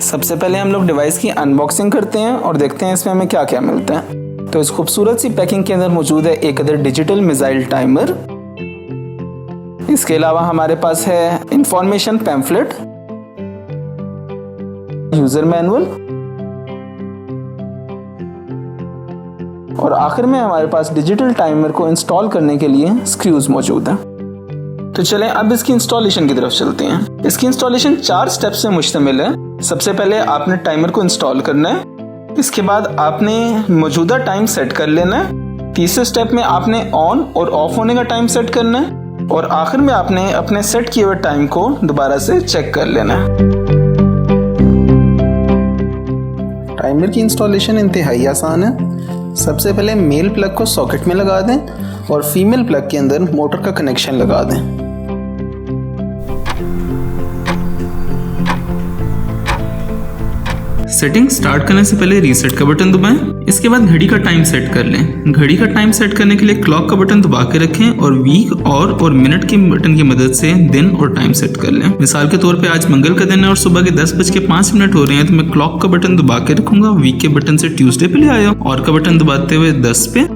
सबसे पहले हम लोग डिवाइस की अनबॉक्सिंग करते हैं और देखते हैं इसमें हमें क्या क्या मिलता है। तो इस खूबसूरत सी पैकिंग के अंदर मौजूद है एक अदर डिजिटल मिसाइल टाइमर। इसके अलावा हमारे पास है इंफॉर्मेशन पैम्फलेट, यूजर मैनुअल और आखिर में हमारे पास डिजिटल टाइमर को इंस्टॉल करने के लिए स्क्रूज मौजूद हैं। तो चलें अब इसकी इंस्टॉलेशन की तरफ चलते हैं। इसकी इंस्टॉलेशन 4 स्टेप से मुश्तमिल है। सबसे पहले आपने टाइमर को इंस्टॉल करना है, इसके बाद आपने मौजूदा टाइम सेट कर लेना है, तीसरे स्टेप में आपने ऑन और ऑफ होने का टाइम सेट करना है और आखिर में आपने अपने सेट किए हुए टाइम को दोबारा से चेक कर लेना है। टाइमर की इंस्टॉलेशन इंतहाई आसान है। सबसे पहले मेल प्लग को सॉकेट में लगा दें और फीमेल प्लग के अंदर मोटर का कनेक्शन लगा दें। सेटिंग स्टार्ट करने से पहले रीसेट का बटन दबाएं। इसके बाद घड़ी का टाइम सेट कर लें। घड़ी का टाइम सेट करने के लिए क्लॉक का बटन दबा के रखें और वीक और मिनट के बटन की मदद से दिन और टाइम सेट कर लें। मिसाल के तौर पे आज मंगल का दिन है और सुबह के 10:05 हो रहे हैं, तो मैं क्लॉक का बटन दबा के रखूंगा। वीक के बटन से ट्यूसडे पे ले आया और का बटन दबाते हुए 10 पे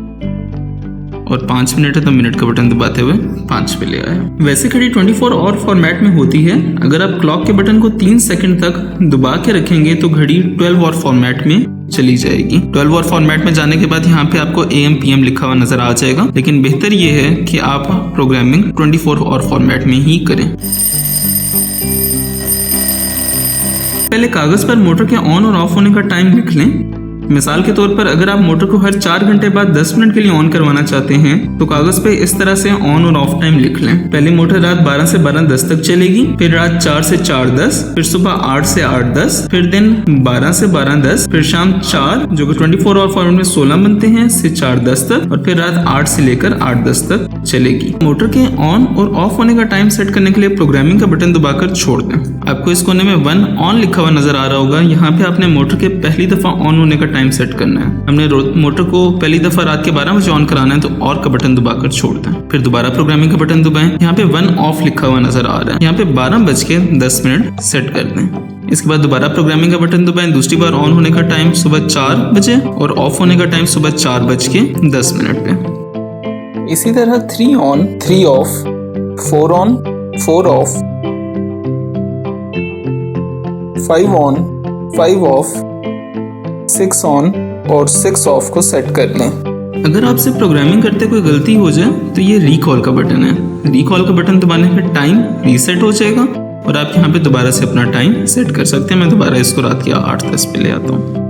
और 5 मिनट है तो मिनट का बटन दबाते हुए 5 पे ले आया। वैसे घड़ी 24 आवर फॉर्मेट में होती है। अगर आप क्लॉक के बटन को 3 सेकंड तक दबा के रखेंगे तो घड़ी 12 आवर फॉर्मेट में चली जाएगी। 12 आवर फॉर्मेट में जाने के बाद यहाँ पे आपको AM PM लिखा हुआ नजर आ जाएगा, लेकिन बेहतर ये है कि आप प्रोग्रामिंग 24 आवर फॉर्मेट में ही करें। पहले कागज पर मोटर के ऑन और ऑफ होने का टाइम लिख लें। मिसाल के तौर पर अगर आप मोटर को हर 4 घंटे बाद 10 मिनट के लिए ऑन करवाना चाहते हैं तो कागज पे इस तरह से ऑन और ऑफ टाइम लिख लें। पहले मोटर रात 12 से 12:10 तक चलेगी, फिर रात 4 से 4:10, फिर सुबह 8 से 8:10, फिर दिन 12 से 12:10, फिर शाम 4 जो कि 24 आवर फॉर्मेट में 16 बनते हैं से 4:10 तक और फिर रात 8 से लेकर 8:10 तक चलेगी। मोटर के ऑन और ऑफ होने का टाइम सेट करने के लिए प्रोग्रामिंग का बटन दबाकर छोड़ दें। आपको इस कोने में 1 ऑन लिखा हुआ नजर आ रहा होगा। यहाँ पे आपने मोटर के पहली दफा ऑन होने का टाइम सेट करना है। हमने मोटर को पहली दफा रात के 12 बजे ऑन कराना है तो और का बटन दबाकर छोड़ दें। फिर दोबारा प्रोग्रामिंग का बटन दबाएं। यहाँ पे 1 ऑफ लिखा हुआ नजर आ रहा है। यहाँ पे 12:10 सेट कर दें। इसके बाद दोबारा प्रोग्रामिंग का बटन दबाएं। दूसरी बार ऑन होने का टाइम सुबह 4 बजे और ऑफ होने का टाइम सुबह 4:10 पे। इसी तरह 3 on 3 of, 4 on 4 of, 5 on 5 of, 6 on और 6 ऑफ को सेट कर लें। अगर आपसे प्रोग्रामिंग करते कोई गलती हो जाए तो ये रिकॉल का बटन है। रिकॉल का बटन दबाने पे टाइम रीसेट हो जाएगा और आप यहाँ पे दोबारा से अपना टाइम सेट कर सकते हैं। मैं दोबारा इसको रात के 8:10 पे ले आता हूँ।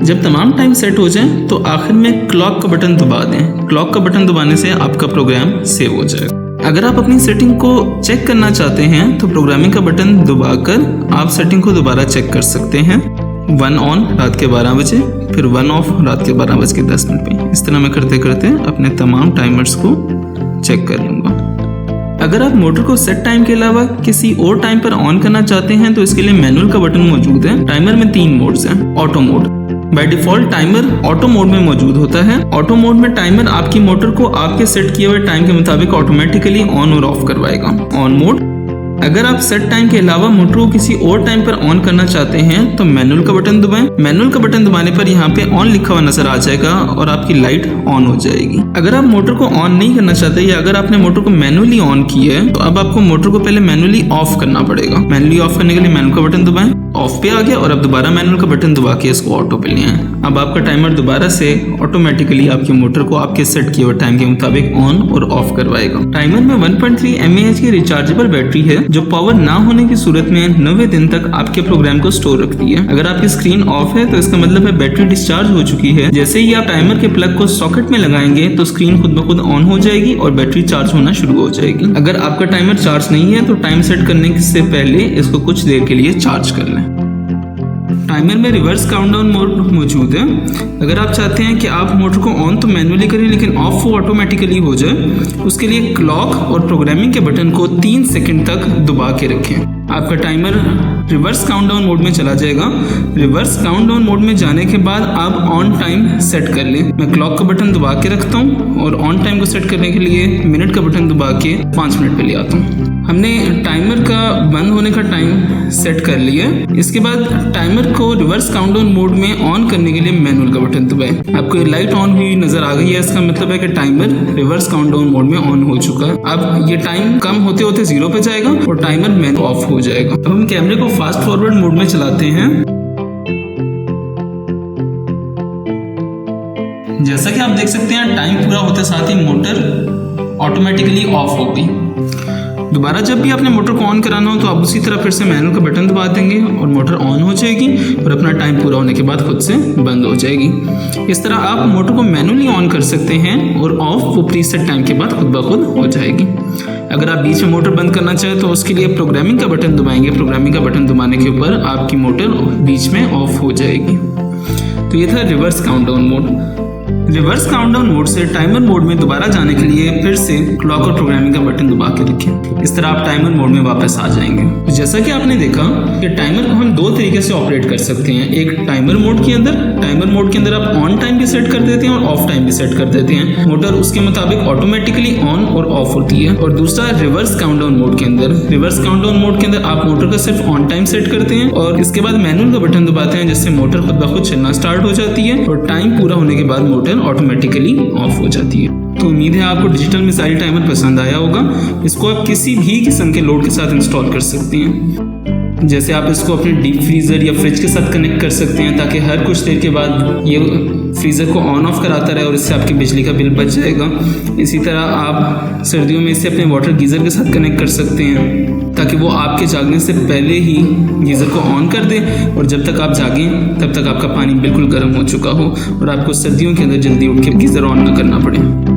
जब तमाम टाइम सेट हो जाए तो आखिर में क्लॉक का बटन दबा दें। क्लॉक का बटन दबाने से आपका प्रोग्राम सेव हो जाएगा। अगर आप अपनी सेटिंग को चेक करना चाहते हैं तो प्रोग्रामिंग का बटन दबाकर आप सेटिंग को दोबारा चेक कर सकते हैं। 1 ऑन रात के 12 बजे, फिर 1 ऑफ रात के 12:10 पे। इस तरह मैं करते करते अपने तमाम टाइमर्स को चेक कर लूँगा। अगर आप मोटर को सेट टाइम के अलावा किसी और टाइम पर ऑन करना चाहते हैं तो इसके लिए मैनुअल का बटन मौजूद है। टाइमर में 3 मोड्स हैं। Auto mode, by default timer auto mode में मौजूद होता है। ऑटो मोड में टाइमर आपकी मोटर को आपके सेट किए हुए टाइम के मुताबिक ऑटोमेटिकली ऑन और ऑफ करवाएगा। ऑन मोड, अगर आप सेट टाइम के अलावा मोटर को किसी और टाइम पर ऑन करना चाहते हैं तो मैनुअल का बटन दबाएं। मैनुअल का बटन दबाने पर यहाँ पे ऑन लिखा हुआ नजर आ जाएगा और आपकी लाइट ऑन हो जाएगी। अगर आप मोटर को ऑन नहीं करना चाहते या अगर आपने मोटर को मैनुअली ऑन किया है तो अब आपको मोटर को पहले मैनुअली ऑफ करना पड़ेगा। मैनुअली ऑफ करने के लिए मैनुअल का बटन दबाएं। ऑफ पे आ गया और अब दोबारा मैनुअल का बटन दबा के इसको ऑटो पे ले आए। अब आपका टाइमर दोबारा से ऑटोमेटिकली आपकी मोटर को आपके सेट किए हुए टाइम के मुताबिक ऑन और ऑफ करवाएगा। टाइमर में 1.3 mAh की रिचार्जेबल बैटरी है जो पावर ना होने की सूरत में 90 दिन तक आपके प्रोग्राम को स्टोर रखती है। अगर आपकी स्क्रीन ऑफ है तो इसका मतलब है बैटरी डिस्चार्ज हो चुकी है। जैसे ही आप टाइमर के प्लग को सॉकेट में लगाएंगे तो स्क्रीन खुद ब खुद ऑन हो जाएगी और बैटरी चार्ज होना शुरू हो जाएगी। अगर आपका टाइमर चार्ज नहीं है तो टाइम सेट करने से पहले इसको कुछ देर के लिए चार्ज कर लें। टाइमर में रिवर्स काउंटडाउन मोड मौजूद है। अगर आप चाहते हैं कि आप मोटर को ऑन तो मैनुअली करें लेकिन ऑफ वो ऑटोमेटिकली हो जाए, उसके लिए क्लॉक और प्रोग्रामिंग के बटन को 3 सेकंड तक दबा के रखें। आपका टाइमर रिवर्स काउंटडाउन मोड में चला जाएगा। रिवर्स काउंटडाउन मोड में जाने के बाद आप ऑन टाइम सेट कर लें। मैं क्लॉक का बटन दबा के रखता हूँ और ऑन टाइम को सेट करने के लिए मिनट का बटन दबा के 5 मिनट पे ले आता हूँ। हमने टाइमर का बंद होने का टाइम सेट कर लिया है। इसके बाद टाइमर को रिवर्स काउंटडाउन मोड में ऑन करने के लिए मैनुअल का बटन दबाएं। आपको ये लाइट ऑन हुई नजर आ गई है, इसका मतलब है कि टाइमर रिवर्स काउंटडाउन मोड में ऑन हो चुका है। अब ये टाइम कम होते होते 0 पे जाएगा और टाइमर मैनुअल ऑफ हो जाएगा। अब हम कैमरे को फास्ट फॉरवर्ड मोड में चलाते हैं। जैसा कि आप देख सकते हैं टाइम पूरा होते साथ ही मोटर ऑटोमेटिकली ऑफ हो गई। दोबारा जब भी आपने मोटर को ऑन कराना हो तो आप उसी तरह फिर से मैनुअल का बटन दबा देंगे और मोटर ऑन हो जाएगी और अपना टाइम पूरा होने के बाद खुद से बंद हो जाएगी। इस तरह आप मोटर को मैनुअली ऑन कर सकते हैं और ऑफ वो प्रीसेट टाइम के बाद खुद ब खुद हो जाएगी। अगर आप बीच में मोटर बंद करना चाहें तो उसके लिए प्रोग्रामिंग का बटन दबाएंगे। प्रोग्रामिंग का बटन दबाने के ऊपर आपकी मोटर बीच में ऑफ हो जाएगी। तो ये था reverse countdown mode. Reverse countdown mode से टाइमर मोड में दोबारा जाने के लिए फिर से क्लॉक और प्रोग्रामिंग का बटन दबा के रखें। इस तरह आप टाइमर मोड में वापस आ जाएंगे। तो जैसा कि आपने देखा कि टाइमर को हम 2 तरीके से ऑपरेट कर सकते हैं। एक टाइमर मोड के अंदर आप ऑन टाइम भी सेट कर देते हैं और ऑफ टाइम भी सेट कर देते हैं। मोटर उसके मुताबिक ऑटोमेटिकली ऑन और ऑफ होती है। और दूसरा रिवर्स काउंटडाउन मोड के अंदर। रिवर्स काउंटडाउन मोड के अंदर आप मोटर का सिर्फ ऑन टाइम सेट करते हैं और इसके बाद मैनुअल का बटन दबाते हैं, जिससे मोटर खुद ब खुद चलना स्टार्ट हो जाती है और टाइम पूरा होने के बाद मोटर ऑटोमेटिकली ऑफ हो जाती है। तो उम्मीद है आपको डिजिटल मिसाइल टाइमर पसंद आया होगा। इसको आप किसी भी किस्म के लोड के साथ इंस्टॉल कर सकते हैं। जैसे आप इसको अपने डीप फ्रीज़र या फ्रिज के साथ कनेक्ट कर सकते हैं ताकि हर कुछ देर के बाद ये फ्रीज़र को ऑन ऑफ कराता रहे और इससे आपकी बिजली का बिल बच जाएगा। इसी तरह आप सर्दियों में इसे अपने वाटर गीज़र के साथ कनेक्ट कर सकते हैं ताकि वो आपके जागने से पहले ही गीज़र को ऑन कर दे और जब तक आप जागें तब तक आपका पानी बिल्कुल गर्म हो चुका हो और आपको सर्दियों के अंदर जल्दी उठ के गीज़र ऑन ना करना पड़े।